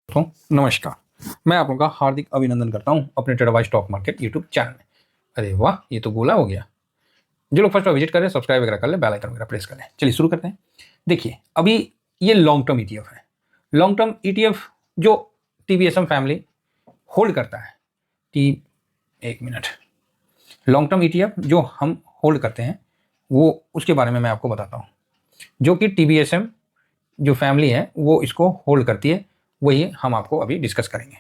दोस्तों नमस्कार। मैं आप लोगों का हार्दिक अभिनंदन करता हूं अपने ट्रेडरवाइज स्टॉक मार्केट यूट्यूब चैनल में। अरे वाह, ये तो गोला हो गया। जो लोग फर्स्ट बार विजिट कर रहे हैं सब्सक्राइब वगैरह कर लें, बेल आइकन वगैरह प्रेस कर लें। चलिए शुरू करते हैं। देखिए, अभी ये लॉन्ग टर्म ईटीएफ है। लॉन्ग टर्म ईटीएफ जो टीबीएसएम फैमिली होल्ड करता है। एक मिनट। लॉन्ग टर्म ईटीएफ जो हम होल्ड करते हैं वो उसके बारे में मैं आपको बताता हूँ। जो कि टीबीएसएम जो फैमिली है वो इसको होल्ड करती है, वही हम आपको अभी डिस्कस करेंगे।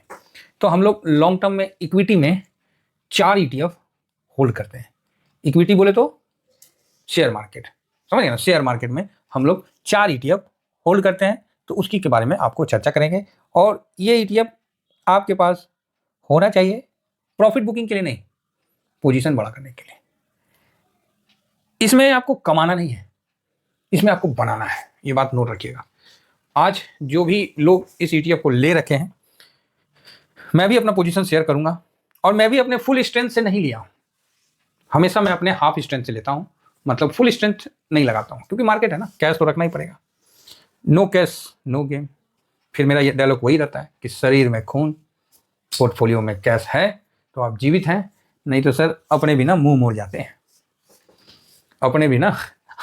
तो हम लोग लॉन्ग टर्म में इक्विटी में 4 ईटीएफ होल्ड करते हैं। इक्विटी बोले तो शेयर मार्केट, समझ गए ना। शेयर मार्केट में हम लोग 4 ईटीएफ होल्ड करते हैं, तो उसकी के बारे में आपको चर्चा करेंगे। और ये ईटीएफ आपके पास होना चाहिए प्रॉफिट बुकिंग के लिए नहीं, पोजीशन बड़ा करने के लिए। इसमें आपको कमाना नहीं है, इसमें आपको बनाना है। ये बात नोट रखिएगा। आज जो भी लोग इस ईटीएफ को ले रखे हैं, मैं भी अपना पोजीशन शेयर करूंगा। और मैं भी अपने फुल स्ट्रेंथ से नहीं लिया हूं, हमेशा मैं अपने हाफ स्ट्रेंथ से लेता हूं। मतलब फुल स्ट्रेंथ नहीं लगाता हूं, क्योंकि मार्केट है ना, कैश तो रखना ही पड़ेगा। No cash no game. फिर मेरा ये डायलॉग वही रहता है कि शरीर में खून, पोर्टफोलियो में कैश है तो आप जीवित हैं, नहीं तो सर अपने भी ना मुंह मोड़ जाते हैं। अपने भी ना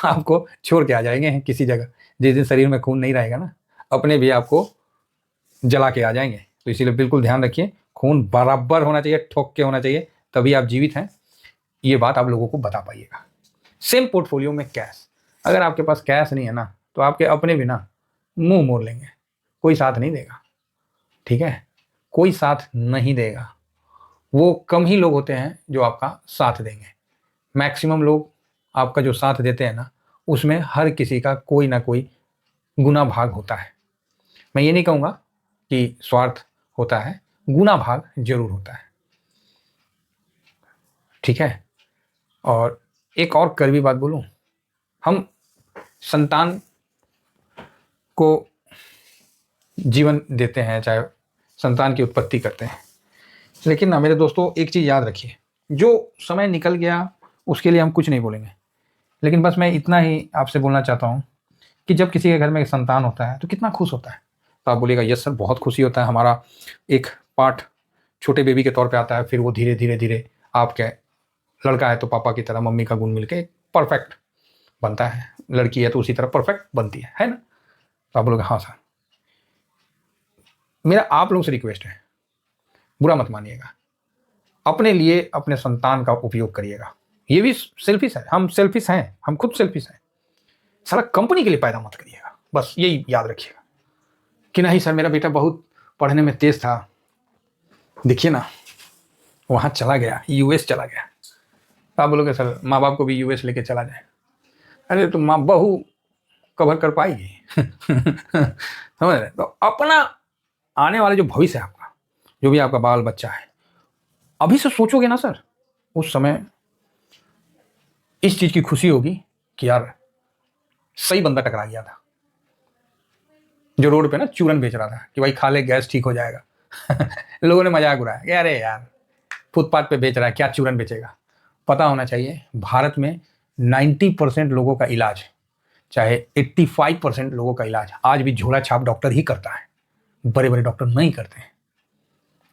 आपको छोड़ के आ जाएंगे किसी जगह। जिस दिन शरीर में खून नहीं रहेगा ना, अपने भी आपको जला के आ जाएंगे। तो इसीलिए बिल्कुल ध्यान रखिए, खून बराबर होना चाहिए, ठोक के होना चाहिए, तभी आप जीवित हैं। ये बात आप लोगों को बता पाइएगा। सेम पोर्टफोलियो में कैश, अगर आपके पास कैश नहीं है ना, तो आपके अपने भी ना मुंह मोड़ लेंगे, कोई साथ नहीं देगा। ठीक है, कोई साथ नहीं देगा। वो कम ही लोग होते हैं जो आपका साथ देंगे। मैक्सिमम लोग आपका जो साथ देते हैं ना, उसमें हर किसी का कोई ना कोई गुना भाग होता है। मैं ये नहीं कहूँगा कि स्वार्थ होता है, गुना भाग जरूर होता है। ठीक है। और एक और कड़वी बात बोलूं, हम संतान को जीवन देते हैं, चाहे संतान की उत्पत्ति करते हैं, लेकिन ना मेरे दोस्तों एक चीज़ याद रखिए, जो समय निकल गया उसके लिए हम कुछ नहीं बोलेंगे। लेकिन बस मैं इतना ही आपसे बोलना चाहता हूँ कि जब किसी के घर में एक संतान होता है तो कितना खुश होता है। तो आप बोलिएगा यस सर, बहुत खुशी होता है। हमारा एक पार्ट छोटे बेबी के तौर पे आता है, फिर वो धीरे धीरे धीरे आपके, लड़का है तो पापा की तरह मम्मी का गुण मिलके परफेक्ट बनता है, लड़की है तो उसी तरह परफेक्ट बनती है ना। तो आप बोलोगे हाँ सर। मेरा आप लोगों से रिक्वेस्ट है, बुरा मत मानिएगा, अपने लिए अपने संतान का उपयोग करिएगा। ये भी सेल्फिश है, हम सेल्फिश हैं, हम खुद सेल्फिश हैं। सारा कंपनी के लिए पैदा मत करिएगा, बस यही याद रखिएगा कि नहीं सर मेरा बेटा बहुत पढ़ने में तेज था, देखिए ना वहाँ चला गया, यूएस चला गया। आप बोलोगे सर माँ बाप को भी यूएस लेके चला जाए। अरे तो माँ बहू कवर कर पाएगी समझ रहे। तो अपना आने वाले जो भविष्य है आपका, जो भी आपका बाल बच्चा है, अभी से सोचोगे ना सर, उस समय इस चीज की खुशी होगी कि यार सही बंदा टकरा गया था, जो रोड पे ना चूरन बेच रहा था कि भाई खा ले गैस ठीक हो जाएगा लोगों ने मजाक उड़ाया कि अरे यार फुटपाथ पे बेच रहा है, क्या चूरन बेचेगा। पता होना चाहिए भारत में 90% लोगों का इलाज, चाहे 85% लोगों का इलाज आज भी झोला छाप डॉक्टर ही करता है। बड़े बड़े डॉक्टर नहीं करते हैं,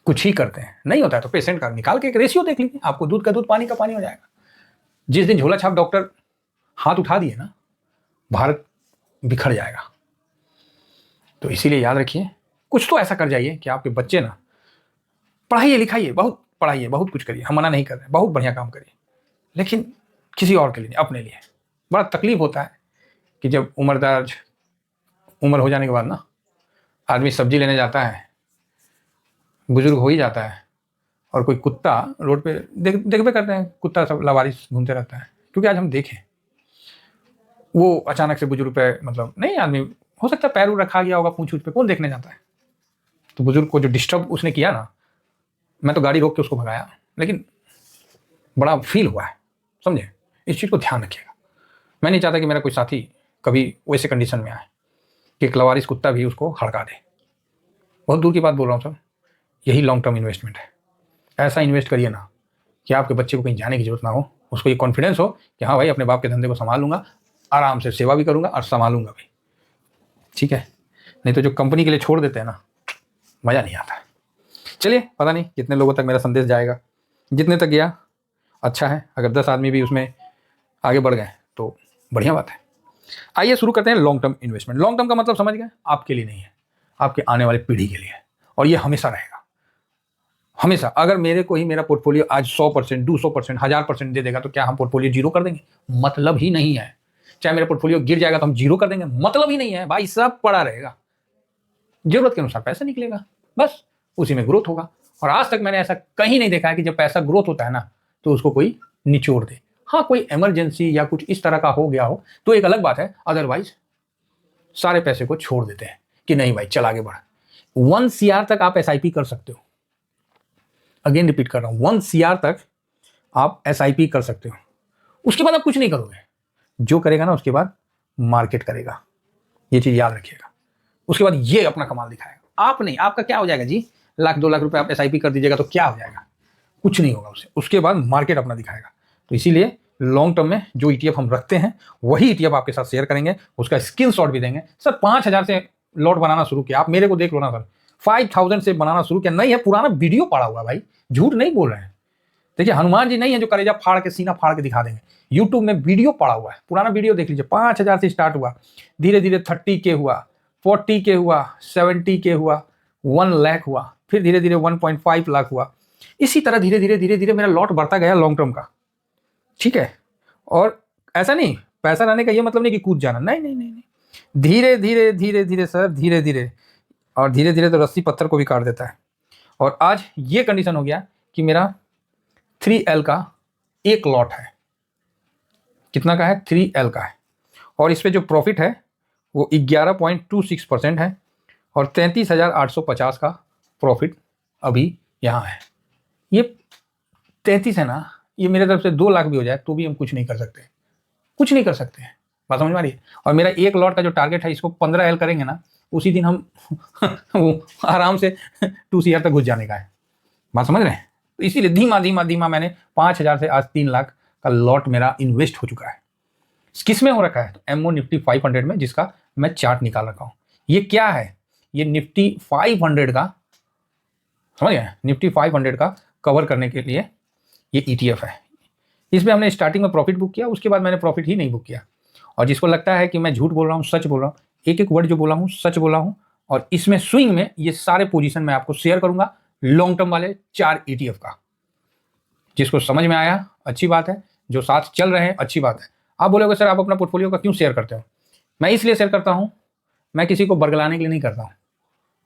कुछ ही करते हैं। नहीं होता है तो पेशेंट का निकाल के एक रेशियो देख लीजिए, आपको दूध का दूध पानी का पानी हो जाएगा। जिस दिन झोला छाप डॉक्टर हाथ उठा दिए ना, भारत बिखर जाएगा। तो इसीलिए याद रखिए, कुछ तो ऐसा कर जाइए कि आपके बच्चे ना पढ़ाइए लिखाइए, बहुत पढ़ाइए, बहुत कुछ करिए, हम मना नहीं कर रहे, बहुत बढ़िया काम करिए, लेकिन किसी और के लिए नहीं, अपने लिए। बड़ा तकलीफ होता है कि जब उम्र हो जाने के बाद ना आदमी सब्जी लेने जाता है, बुजुर्ग हो ही जाता है, और कोई कुत्ता रोड पे देखबे करते हैं, कुत्ता सब लवारिस घूमते रहता है। क्योंकि आज हम देखें वो अचानक से बुजुर्ग पे, मतलब नहीं आदमी हो सकता है पैर रखा गया होगा पूंछ पे, कौन देखने जाता है। तो बुजुर्ग को जो डिस्टर्ब उसने किया ना, मैं तो गाड़ी रोक के उसको भगाया, लेकिन बड़ा फील हुआ है, समझे। इस चीज़ को ध्यान रखिएगा। मैं नहीं चाहता कि मेरा कोई साथी कभी वैसे कंडीशन में आए कि एक लवारिस कुत्ता भी उसको हड़का दे। बहुत दूर की बात बोल रहा हूँ सर, यही लॉन्ग टर्म इन्वेस्टमेंट है। ऐसा इन्वेस्ट करिए ना कि आपके बच्चे को कहीं जाने की जरूरत ना हो, उसको ये कॉन्फिडेंस हो कि हाँ भाई अपने बाप के धंधे को संभाल लूंगा, आराम से सेवा भी करूंगा और संभालूंगा भी। ठीक है, नहीं तो जो कंपनी के लिए छोड़ देते हैं ना, मज़ा नहीं आता है। चलिए, पता नहीं कितने लोगों तक मेरा संदेश जाएगा, जितने तक गया अच्छा है। अगर 10 आदमी भी उसमें आगे बढ़ गए तो बढ़िया बात है। आइए शुरू करते हैं long term investment. Long term का मतलब समझ गए, आपके लिए नहीं है, आपके आने वाली पीढ़ी के लिए है, और ये हमेशा रहेगा, हमेशा। अगर मेरे को ही मेरा पोर्टफोलियो आज 100%, 200%, 1000% दे देगा तो क्या हम पोर्टफोलियो जीरो कर देंगे? मतलब ही नहीं है। चाहे मेरा पोर्टफोलियो गिर जाएगा तो हम जीरो कर देंगे? मतलब ही नहीं है भाई, सब पड़ा रहेगा, जरूरत के अनुसार पैसा निकलेगा, बस उसी में ग्रोथ होगा। और आज तक मैंने ऐसा कहीं नहीं देखा है कि जब पैसा ग्रोथ होता है ना तो उसको कोई निचोड़ दे। हाँ, कोई इमरजेंसी या कुछ इस तरह का हो गया हो तो एक अलग बात है, अदरवाइज सारे पैसे को छोड़ देते हैं कि नहीं भाई चल आगे बढ़। 1 CR तक आप SIP कर सकते हो। अगेन रिपीट कर रहा हूं, 1 CR तक आप SIP कर सकते हो। उसके बाद आप कुछ नहीं करोगे, जो करेगा ना उसके बाद मार्केट करेगा, ये चीज याद रखिएगा। उसके बाद ये अपना कमाल दिखाएगा। आप नहीं, आपका क्या हो जाएगा जी, 1-2 लाख रुपए आप SIP कर दीजिएगा तो क्या हो जाएगा? कुछ नहीं होगा उससे। उसके बाद मार्केट अपना दिखाएगा। तो इसीलिए लॉन्ग टर्म में जो ETF हम रखते हैं वही ETF आपके साथ शेयर करेंगे, उसका स्क्रीनशॉट भी देंगे। सर 5000 से लॉट बनाना शुरू किया, आप मेरे को देख लो ना सर, 5000 से बनाना शुरू किया। नहीं है, पुराना वीडियो पड़ा हुआ भाई, झूठ नहीं बोल रहे हैं। देखिए, हनुमान जी नहीं है जो कलेजा फाड़ के सीना फाड़ के दिखा देंगे। यूट्यूब में वीडियो पड़ा हुआ है, पुराना वीडियो देख लीजिए। 5000 से स्टार्ट हुआ, धीरे धीरे 30K हुआ, 40K हुआ, 70K हुआ, 1 लाख हुआ, फिर धीरे धीरे 1.5 लाख हुआ। इसी तरह धीरे धीरे धीरे धीरे मेरा लॉट बढ़ता गया लॉन्ग टर्म का, ठीक है। और ऐसा नहीं, पैसा लाने का ये मतलब नहीं कि कूद जाना, नहीं नहीं नहीं, धीरे धीरे धीरे धीरे सर, धीरे धीरे। और धीरे धीरे तो रस्सी पत्थर को भी काट देता है। और आज ये कंडीशन हो गया कि मेरा 3L का एक लॉट है। कितना का है? 3L का है। और इस पे जो प्रॉफिट है वो 11.26% है, और 33,850 का प्रॉफिट अभी यहाँ है। ये 33 है ना, ये मेरे तरफ से 2 लाख भी हो जाए तो भी हम कुछ नहीं कर सकते, कुछ नहीं कर सकते हैं। बात समझ में आ रही है? और मेरा एक लॉट का जो टारगेट है, इसको 15L करेंगे ना, उसी दिन हम आराम से 2 CR तक घुस जाने का है। बात समझ रहे हैं? तो इसीलिए धीमा धीमा धीमा मैंने 5000 से आज 3 लाख का लॉट मेरा इन्वेस्ट हो चुका है। किस में हो रखा है? तो MO निफ्टी 500 में, जिसका मैं चार्ट निकाल रखा हूं। ये क्या है? ये निफ्टी 500 का, समझ गए, निफ्टी 500 का कवर करने के लिए ये ETF है। इसमें हमने स्टार्टिंग में प्रॉफिट बुक किया, उसके बाद मैंने प्रॉफिट ही नहीं बुक किया। और जिसको लगता है कि मैं झूठ बोल रहा हूँ, सच बोल रहा हूँ, एक एक वर्ड जो बोला हूँ सच बोला हूँ। और इसमें स्विंग में ये सारे पोजीशन मैं आपको शेयर करूंगा, लॉन्ग टर्म वाले 4 ETF का। जिसको समझ में आया अच्छी बात है, जो साथ चल रहे हैं अच्छी बात है। आप बोलोगे सर आप अपना पोर्टफोलियो का क्यों शेयर करते हो? मैं इसलिए शेयर करता हूँ, मैं किसी को बरगलाने के लिए नहीं करता हूँ,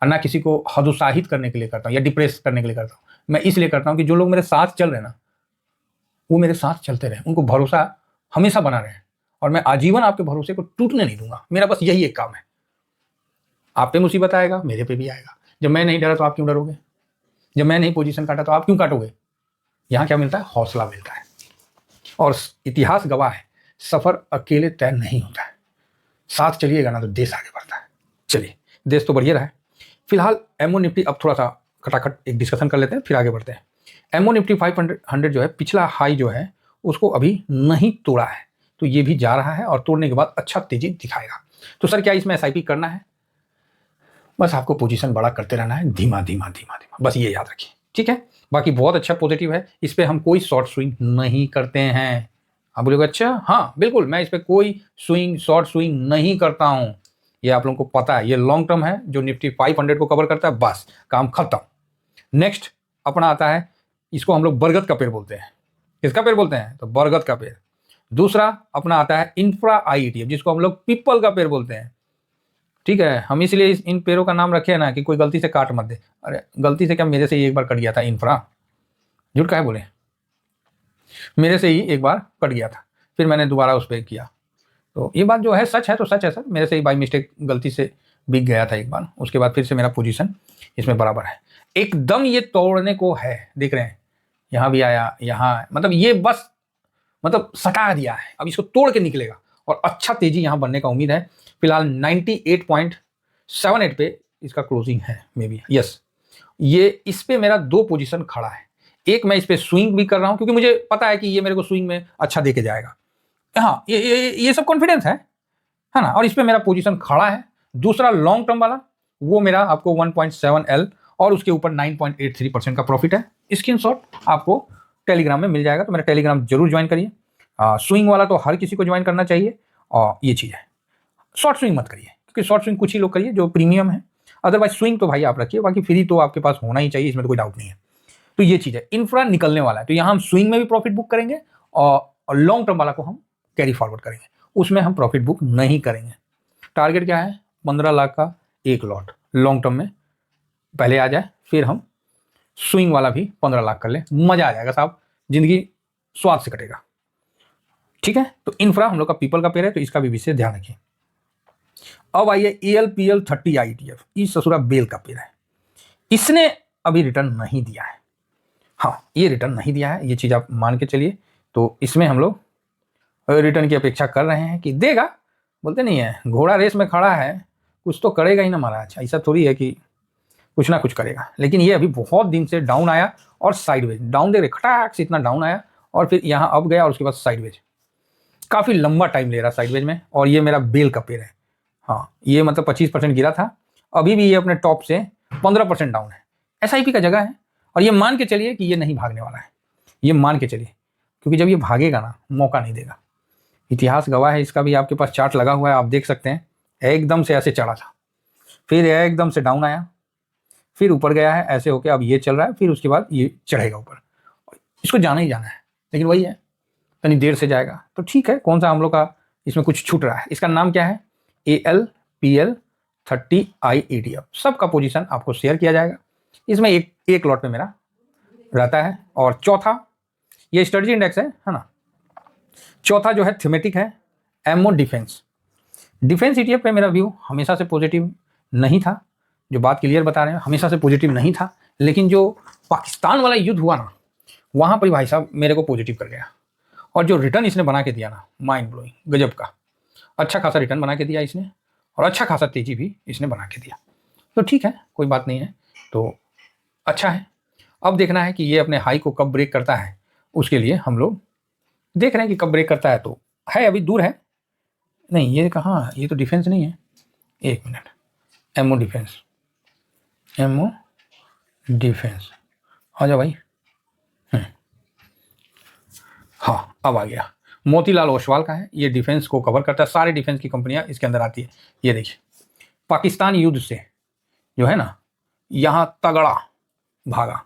और ना किसी को हतोत्साहित करने के लिए करता हूँ या डिप्रेस करने के लिए करता हूँ। मैं इसलिए करता हूँ कि जो लोग मेरे साथ चल रहे हैं ना, वो मेरे साथ चलते रहे, उनको भरोसा हमेशा बना रहे। और मैं आजीवन आपके भरोसे को टूटने नहीं दूंगा। मेरा बस यही एक काम है। आप पे मुसीबत आएगा, मेरे पे भी आएगा। जब मैं नहीं डरा तो आप क्यों डरोगे? जब मैं नहीं पोजीशन काटा तो आप क्यों काटोगे? यहाँ क्या मिलता है? हौसला मिलता है। और इतिहास गवाह है, सफर अकेले तय नहीं होता है, साथ चलिएगा ना तो देश आगे बढ़ता है। चलिए, देश तो बढ़िया रहा है। फिलहाल MO निफ्टी, अब थोड़ा सा खटाखट एक डिस्कशन कर लेते हैं फिर आगे बढ़ते हैं। MO निफ्टी 500 जो है, पिछला हाई जो है उसको अभी नहीं तोड़ा है, तो ये भी जा रहा है और तोड़ने के बाद अच्छा तेजी दिखाएगा। तो सर क्या इसमें SIP करना है? बस आपको पोजीशन बड़ा करते रहना है, धीमा धीमा धीमा धीमा, बस ये याद रखिए, ठीक है। बाकी बहुत अच्छा पॉजिटिव है, इस पर हम कोई शॉर्ट स्विंग नहीं करते हैं। आप बोलोगे अच्छा, हाँ बिल्कुल, मैं इस पर कोई स्विंग, शॉर्ट स्विंग नहीं करता हूं, ये आप लोगों को पता है। ये लॉन्ग टर्म है जो निफ्टी 500 को कवर करता है, बस काम खत्म। नेक्स्ट अपना आता है, इसको हम लोग बरगद का पेड़ बोलते हैं। किसका पेड़ बोलते हैं? तो बरगद का पेड़। दूसरा अपना आता है इंफ्रा IETF, जिसको हम लोग पीपल का पेड़ बोलते हैं, ठीक है। हम इसलिए इन पेड़ों का नाम रखे हैं ना कि कोई गलती से काट मत दे। अरे गलती से क्या, मेरे से ही एक बार कट गया था इंफ्रा, झूठ काहे बोले, मेरे से ही एक बार कट गया था, फिर मैंने दोबारा उस पर किया। तो ये बात जो है सच है तो सच है सर, मेरे से ही बाई मिस्टेक गलती से बिक गया था एक बार, उसके बाद फिर से मेरा पोजीशन इसमें बराबर है। एकदम ये तोड़ने को है, देख रहे हैं यहाँ भी आया, यहाँ, मतलब ये बस मतलब सटा दिया है, अब इसको तोड़ के निकलेगा और अच्छा तेजी यहाँ बनने का उम्मीद है। फिलहाल 98.78 पे इसका क्लोजिंग है, मे बी, यस। ये इस पे मेरा 2 पोजीशन खड़ा है, एक मैं इस पे स्विंग भी कर रहा हूं क्योंकि मुझे पता है कि ये मेरे को स्विंग में अच्छा देके जाएगा, हाँ ये सब कॉन्फिडेंस है ना। और इस पे मेरा पोजीशन खड़ा है। दूसरा लॉन्ग टर्म वाला, वो मेरा आपको 1.7L और उसके ऊपर 9.83% का प्रॉफिट है। स्क्रीनशॉट आपको टेलीग्राम में मिल जाएगा, तो मेरा टेलीग्राम जरूर ज्वाइन करिए। स्विंग वाला तो हर किसी को ज्वाइन करना चाहिए, और ये चीज़ है। शॉर्ट स्विंग मत करिए, क्योंकि शॉर्ट स्विंग कुछ ही लोग करिए जो प्रीमियम है, अदरवाइज स्विंग तो भाई आप रखिए, बाकी फ्री तो आपके पास होना ही चाहिए, इसमें तो कोई डाउट नहीं है। तो ये चीज़ है, इंफ्रा निकलने वाला है, तो यहाँ हम स्विंग में भी प्रॉफिट बुक करेंगे और लॉन्ग टर्म वाला को हम कैरी फॉरवर्ड करेंगे, उसमें हम प्रॉफिट बुक नहीं करेंगे। टारगेट क्या है? 15 लाख का एक लॉट लॉन्ग टर्म में पहले आ जाए, फिर हम स्विंग वाला भी 15 लाख कर ले, मजा आ जाएगा साहब, जिंदगी स्वाद से कटेगा। ठीक है, तो इंफ्रा हम लोग का पीपल का पेड़ है, तो इसका भी विशेष ध्यान रखिए। अब आइए ELPL 30 IETF, इस ससुरा बेल का पेड़ है, इसने अभी रिटर्न नहीं दिया है। हाँ, ये रिटर्न नहीं दिया है, ये चीज़ आप मान के चलिए। तो इसमें हम लोग रिटर्न की अपेक्षा कर रहे हैं कि देगा, बोलते नहीं है घोड़ा रेस में खड़ा है, कुछ तो करेगा ही ना महाराज, ऐसा थोड़ी है कि कुछ ना कुछ करेगा। लेकिन ये अभी बहुत दिन से डाउन आया और साइडवेज डाउन दे रहे, खटाक से इतना डाउन आया और फिर यहाँ अप गया और उसके बाद साइडवेज, काफ़ी लंबा टाइम ले रहा साइडवेज में। और ये मेरा बेल का पेड़ है। हाँ, ये मतलब 25% गिरा था, अभी भी ये अपने टॉप से 15% डाउन है। SIP का जगह है, और ये मान के चलिए कि ये नहीं भागने वाला है, ये मान के चलिए, क्योंकि जब ये भागेगा ना मौका नहीं देगा। इतिहास गवाह है, इसका भी आपके पास चार्ट लगा हुआ है, आप देख सकते हैं। एकदम से ऐसे चढ़ा था, फिर एकदम से डाउन आया, फिर ऊपर गया है ऐसे होके, अब ये चल रहा है, फिर उसके बाद ये चढ़ेगा ऊपर, इसको जाना ही जाना है। लेकिन वही है, कहीं देर से जाएगा तो ठीक है। कौन सा हम लोग का इसमें कुछ छूट रहा है? इसका नाम क्या है? ALPL 30 IETF। सबका पोजीशन आपको शेयर किया जाएगा, इसमें एक लॉट पे मेरा रहता है। और चौथा ये स्ट्रेटजी इंडेक्स है ना। चौथा जो है थीमेटिक है, एमओ डिफेंस। डिफेंस ETF पे मेरा व्यू हमेशा से पॉजिटिव नहीं था, जो बात क्लियर बता रहे हैं, हमेशा से पॉजिटिव नहीं था। लेकिन जो पाकिस्तान वाला युद्ध हुआ ना, वहाँ पर भाई साहब मेरे को पॉजिटिव कर गया। और जो रिटर्न इसने बना के दिया ना, माइंड ब्लोइंग, गजब का अच्छा खासा रिटर्न बना के दिया इसने, और अच्छा खासा तेजी भी इसने बना के दिया। तो ठीक है, कोई बात नहीं है, तो अच्छा है। अब देखना है कि ये अपने हाई को कब ब्रेक करता है, उसके लिए हम लोग देख रहे हैं कि कब ब्रेक करता है। तो है अभी दूर है, नहीं ये कहाँ, ये तो डिफेंस नहीं है, एक minute, MO defence, MO defence आ जाओ भाई। हाँ, अब आ गया, मोतीलाल ओसवाल का है, ये डिफेंस को कवर करता है, सारे डिफेंस की कंपनियां इसके अंदर आती है। ये देखिए, पाकिस्तान युद्ध से जो है ना, यहाँ तगड़ा भागा।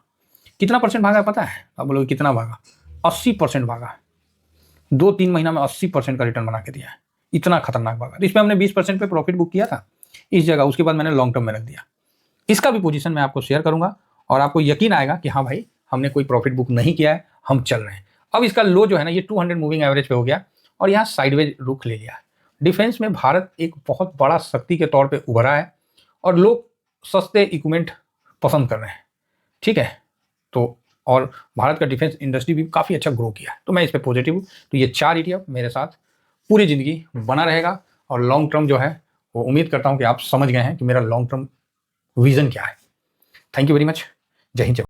कितना परसेंट भागा पता है? आप बोलोगे कितना भागा? 80% भागा। 2-3 महीना में 80% का रिटर्न बना के दिया है, इतना खतरनाक भागा। तो इसमें हमने 20% पे प्रॉफिट बुक किया था इस जगह, उसके बाद मैंने लॉन्ग टर्म में रख दिया। इसका भी पोजीशन मैं आपको शेयर करूंगा, और आपको यकीन आएगा कि हाँ भाई, हमने कोई प्रॉफिट बुक नहीं किया है, हम चल रहे हैं। अब इसका लो जो है ना, ये 200 मूविंग एवरेज पे हो गया, और यहाँ साइडवेज रुख ले लिया। डिफेंस में भारत एक बहुत बड़ा शक्ति के तौर पे उभरा है, और लोग सस्ते इक्विपमेंट पसंद कर रहे हैं। ठीक है, तो और भारत का डिफेंस इंडस्ट्री भी काफ़ी अच्छा ग्रो किया है, तो मैं इस पर पॉजिटिव हूँ। तो ये 4 ETF मेरे साथ पूरी ज़िंदगी बना रहेगा। और लॉन्ग टर्म जो है वो उम्मीद करता हूँ कि आप समझ गए हैं कि मेरा लॉन्ग टर्म विजन क्या है। Thank you very much. जय हिंद।